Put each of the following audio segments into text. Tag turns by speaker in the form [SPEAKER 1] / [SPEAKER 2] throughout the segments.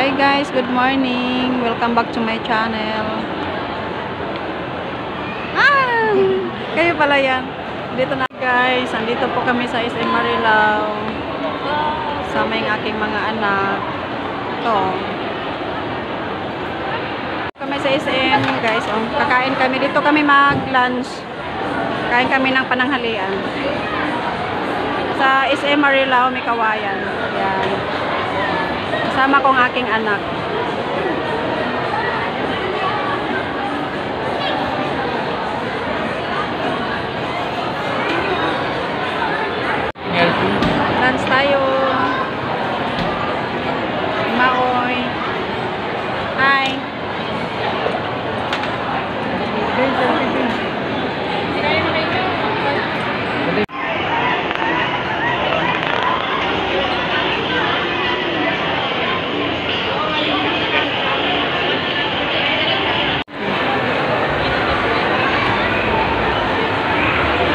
[SPEAKER 1] Hi guys, good morning. Welcome back to my channel. Kayo pala yan. Dito na guys, andito po kami sa SM Marilao. Sama yung aking mga anak. Ito. Kami sa SM guys. Oh, kakain kami. Dito kami mag-lunch. Kain kami ng pananghalian. Sa SM Marilao, may kawayan. Yan. Kasama ko ang aking anak. Lunch tayo. Maoy. Hi.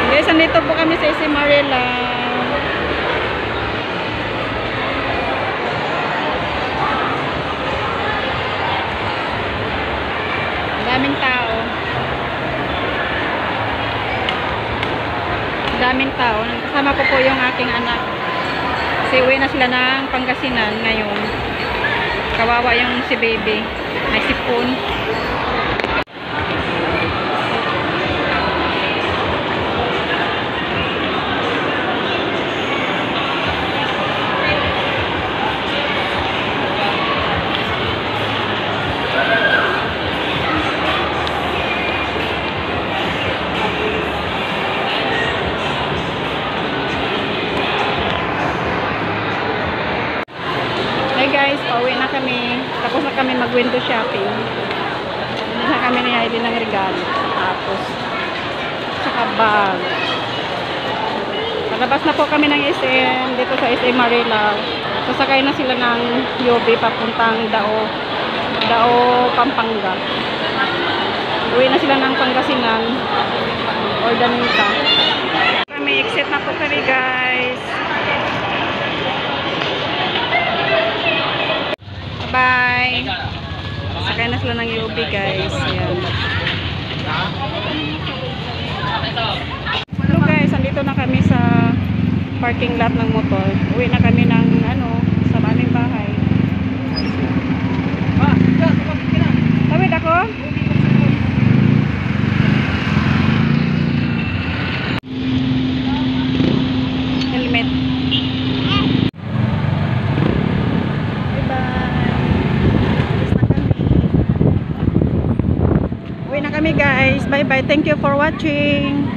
[SPEAKER 1] Guys, andito po kami sa SM Marilao. Daming tao. Daming tao. Kasama ko po yung aking anak. Kasi uwi na sila ng Pangasinan ngayon. Kawawa yung si baby. May sipon. Guys, pauwi na kami. Tapos na kami mag-window shopping. Hindi na kami niyayili ng regalo. Tapos, saka bag. Palabas na po kami ng SM dito sa SM Marilao. Sasakay na sila ng UB papuntang Dao, Pampanga. Uwi na sila ng Pangasinan or Danita. Kami, exit na po kami guys. Bye! Sakay na sila ng UB guys. Ayan. Hello guys, andito na kami sa parking lot ng motor. Uwi na kami ng sa aming bahay. Tawid ako? Helmet. Uwi na kami guys. Bye bye. Thank you for watching.